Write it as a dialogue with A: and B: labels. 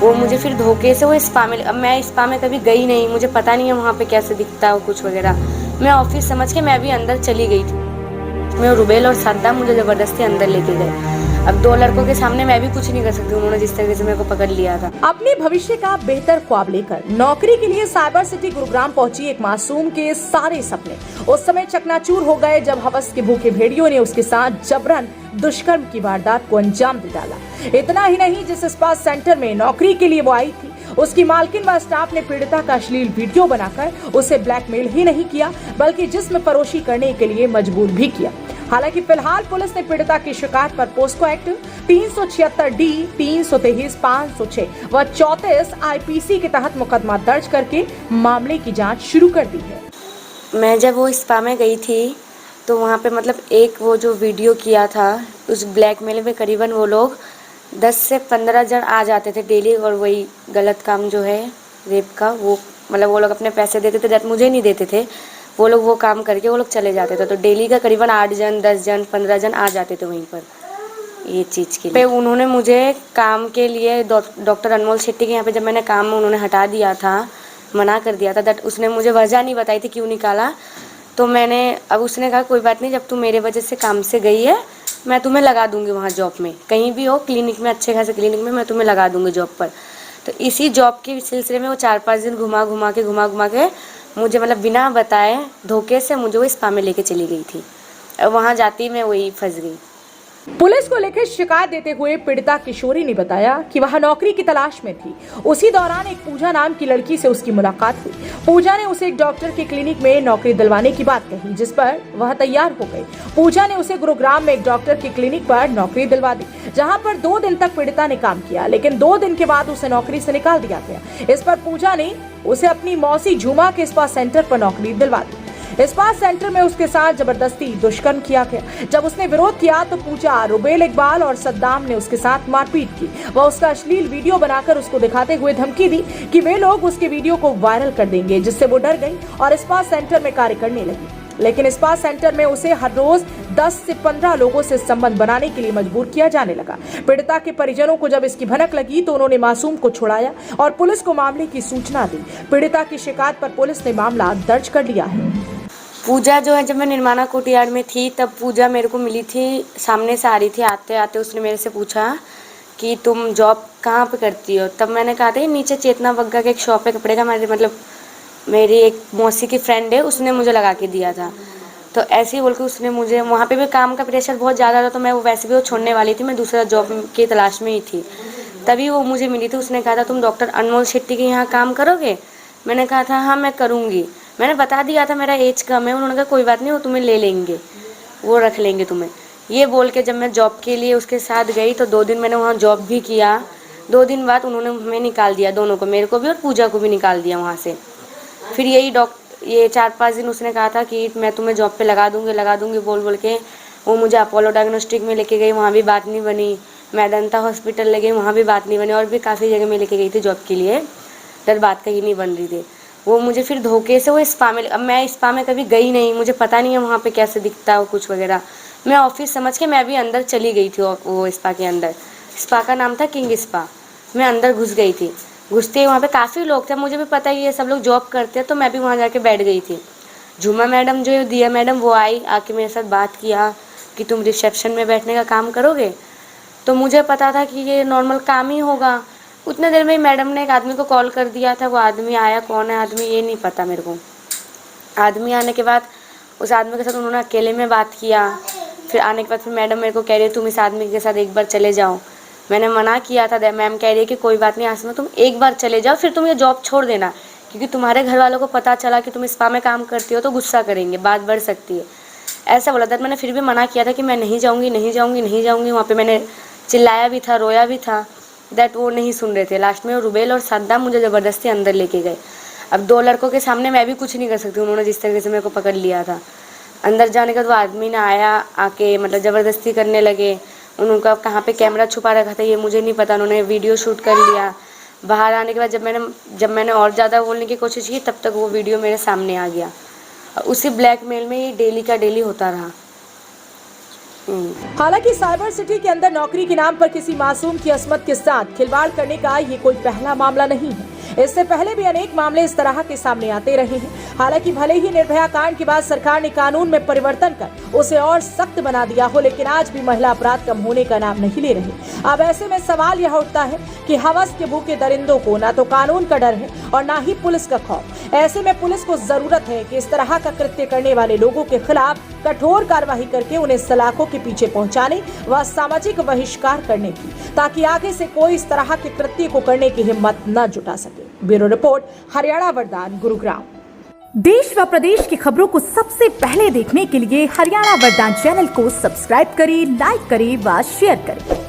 A: वो मुझे फिर धोखे से वो स्पा में, अब मैं स्पा में कभी गई नहीं, मुझे पता नहीं है वहाँ पे कैसे दिखता है कुछ वगैरह। मैं ऑफिस समझ के मैं भी अंदर चली गई थी। मैं रुबेल और सद्दाम मुझे ज़बरदस्ती अंदर लेके गए। अब 2 लड़कों के सामने मैं भी कुछ नहीं कर सकती, उन्होंने जिस तरीके से मेरे को पकड़ लिया था।
B: अपने भविष्य का बेहतर ख्वाब लेकर नौकरी के लिए साइबर सिटी गुरुग्राम पहुंची एक मासूम के सारे सपने उस समय चकनाचूर हो गए जब हवस के भूखे भेड़ियों ने उसके साथ जबरन दुष्कर्म की वारदात को अंजाम दे डाला। इतना ही नहीं, जिस स्पा सेंटर में नौकरी के लिए वो आई थी, उसकी मालकिन व स्टाफ ने पीड़िता का अश्लील वीडियो बनाकर उसे ब्लैकमेल ही नहीं किया बल्कि जिस्म फरोशी करने के लिए मजबूर भी किया। हालांकि फिलहाल पुलिस ने पीड़िता की शिकायत पर पोस्को एक्ट 376D, 323, 506 व 34 IPC के तहत मुकदमा दर्ज करके मामले की जांच शुरू कर दी है।
A: मैं जब वो स्पा में गई थी तो वहाँ पे मतलब एक वो जो वीडियो किया था उस ब्लैकमेल में करीबन वो लोग 10 से 15 जन आ जाते थे डेली, और वही गलत काम जो है रेप का, वो मतलब वो लोग अपने पैसे देते थे, दैट मुझे नहीं देते थे, वो लोग वो काम करके वो लोग चले जाते थे। तो डेली का करीबन 8 जन 10 जन 15 जन आ जाते थे वहीं पर ये चीज़ के लिए। उन्होंने मुझे काम के लिए डॉक्टर अनमोल शेट्टी के यहाँ पे जब मैंने काम में उन्होंने हटा दिया था, मना कर दिया था, दैट उसने मुझे वजह नहीं बताई थी क्यों निकाला। तो मैंने, अब उसने कहा कोई बात नहीं, जब तू मेरे वजह से काम से गई है मैं तुम्हें लगा दूंगी वहाँ जॉब में, कहीं भी हो क्लिनिक में, अच्छे खासे क्लिनिक में मैं तुम्हें लगा दूंगी जॉब पर। तो इसी जॉब के सिलसिले में वो 4-5 दिन घुमा घुमा के मुझे मतलब बिना बताए धोखे से मुझे वो स्पा में लेके चली गई थी। अब वहाँ जाती मैं वही फंस गई।
B: पुलिस को लिखित शिकायत देते हुए पीड़िता किशोरी ने बताया कि वह नौकरी की तलाश में थी। उसी दौरान एक पूजा नाम की लड़की से उसकी मुलाकात हुई। पूजा ने उसे एक डॉक्टर के क्लिनिक में नौकरी दिलवाने की बात कही, जिस पर वह तैयार हो गई। पूजा ने उसे गुरुग्राम में एक डॉक्टर के क्लिनिक पर नौकरी दिलवा दी, जहां पर 2 दिन तक पीड़िता ने काम किया, लेकिन 2 दिन के बाद उसे नौकरी से निकाल दिया गया। इस पर पूजा ने उसे अपनी मौसी झूमा के स्पा सेंटर पर नौकरी दिलवा दी। स्पा सेंटर में उसके साथ जबरदस्ती दुष्कर्म किया गया। जब उसने विरोध किया तो पूजा, रुबेल, इकबाल और सद्दाम ने उसके साथ मारपीट की। वह उसका अश्लील वीडियो बनाकर उसको दिखाते हुए धमकी दी कि वे लोग उसके वीडियो को वायरल कर देंगे, जिससे वो डर गई और स्पा सेंटर में कार्य करने लगी। लेकिन स्पा सेंटर में उसे हर रोज 10 से 15 लोगों से संबंध बनाने के लिए मजबूर किया जाने लगा। पीड़िता के परिजनों को जब इसकी भनक लगी तो उन्होंने मासूम को छुड़ाया और पुलिस को मामले की सूचना दी। पीड़िता की शिकायत पर पुलिस ने मामला दर्ज कर लिया है।
A: पूजा जो है, जब मैं निर्माणा कोर्टयार्ड में थी तब पूजा मेरे को मिली थी, सामने से आ रही थी, आते आते उसने मेरे से पूछा कि तुम जॉब कहाँ पे करती हो। तब मैंने कहा था नीचे चेतना बग्गा का एक शॉप है कपड़े का, मेरी एक मौसी की फ्रेंड है, उसने मुझे लगा के दिया था। तो ऐसे ही बोल के उसने मुझे, वहाँ पे भी काम का प्रेशर बहुत ज़्यादा था, तो मैं वैसे भी वो छोड़ने वाली थी, मैं दूसरा जॉब की तलाश में ही थी। तभी वो मुझे मिली थी, उसने कहा था तुम डॉक्टर अनमोल शेट्टी के यहाँ काम करोगे। मैंने कहा था हाँ मैं करूँगी। मैंने बता दिया था मेरा एज कम है, उन्होंने कहा कोई बात नहीं, वो तुम्हें ले लेंगे, वो रख लेंगे तुम्हें। ये बोल के जब मैं जॉब के लिए उसके साथ गई तो 2 दिन मैंने वहाँ जॉब भी किया। 2 दिन बाद उन्होंने हमें निकाल दिया, दोनों को, मेरे को भी और पूजा को भी निकाल दिया वहाँ से। फिर ये 4-5 दिन उसने कहा था कि मैं तुम्हें जॉब पे लगा दूँगी बोल के वो मुझे अपोलो डायग्नोस्टिक में लेके गई, वहाँ भी बात नहीं बनी। मेदांता हॉस्पिटल ले गई, वहाँ भी बात नहीं बनी, और भी काफ़ी जगह में लेके गई थी जॉब के लिए, तब बात कहीं नहीं बन रही थी। वो मुझे फिर धोखे से वो स्पा में, अब मैं स्पा में कभी गई नहीं, मुझे पता नहीं है वहाँ पे कैसे दिखता है कुछ वगैरह। मैं ऑफिस समझ के मैं भी अंदर चली गई थी, वो स्पा के अंदर। स्पा का नाम था किंग स्पा। मैं अंदर घुस गई थी। घुसते ही वहाँ पे काफ़ी लोग थे, मुझे भी पता ही ये सब लोग जॉब करते हैं, तो मैं भी वहाँ जाके बैठ गई थी। झूमा मैडम जो दिया मैडम वो आई, आके मेरे साथ बात किया कि तुम रिसेप्शन में बैठने का काम करोगे। तो मुझे पता था कि ये नॉर्मल काम ही होगा। उतने देर में मैडम ने एक आदमी को कॉल कर दिया था, वो आदमी आया, कौन है आदमी ये नहीं पता मेरे को। आदमी आने के बाद उस आदमी के साथ उन्होंने अकेले में बात किया। फिर आने के बाद फिर मैडम मेरे को कह रही है तुम इस आदमी के साथ एक बार चले जाओ। मैंने मना किया था, मैम कह रही है कि कोई बात नहीं आसमा, तुम एक बार चले जाओ, फिर तुम ये जॉब छोड़ देना, क्योंकि तुम्हारे घर वालों को पता चला कि तुम स्पा में काम करती हो तो गुस्सा करेंगे, बात बढ़ सकती है, ऐसा बोला था। मैंने फिर भी मना किया था कि मैं नहीं जाऊँगी। वहाँ पर मैंने चिल्लाया भी था, रोया भी था, दैट वो नहीं सुन रहे थे। लास्ट में रुबेल और सद्दाम मुझे ज़बरदस्ती अंदर लेके गए। अब 2 लड़कों के सामने मैं भी कुछ नहीं कर सकती, उन्होंने जिस तरीके से मेरे को पकड़ लिया था। अंदर जाने के बाद वो आदमी ने आया, आके मतलब ज़बरदस्ती करने लगे। उनका कहाँ पे कैमरा छुपा रखा था ये मुझे नहीं पता, उन्होंने वीडियो शूट कर लिया। बाहर आने के बाद जब मैंने और ज़्यादा बोलने की कोशिश की तब तक वो वीडियो मेरे सामने आ गया। उसी ब्लैकमेल में ये डेली का डेली होता रहा।
B: हालांकि साइबर सिटी के अंदर नौकरी के नाम पर किसी मासूम की अस्मत के साथ खिलवाड़ करने का ये कोई पहला मामला नहीं है। इससे पहले भी अनेक मामले इस तरह के सामने आते रहे हैं। हालांकि भले ही निर्भया कांड के बाद सरकार ने कानून में परिवर्तन कर उसे और सख्त बना दिया हो, लेकिन आज भी महिला अपराध कम होने का नाम नहीं ले रहे। अब ऐसे में सवाल यह उठता है कि हवस के भूखे दरिंदों को ना तो कानून का डर है और ना ही पुलिस का खौफ। ऐसे में पुलिस को जरूरत है कि इस तरह का कृत्य करने वाले लोगों के खिलाफ कठोर कार्रवाई करके उन्हें सलाखों के पीछे पहुंचाने व सामाजिक बहिष्कार करने की, ताकि आगे से कोई इस तरह के कृत्य को करने की हिम्मत न जुटा सके। ब्यूरो रिपोर्ट, हरियाणा वरदान, गुरुग्राम।
C: देश व प्रदेश की खबरों को सबसे पहले देखने के लिए हरियाणा वरदान चैनल को सब्सक्राइब करें, लाइक करें व शेयर करें।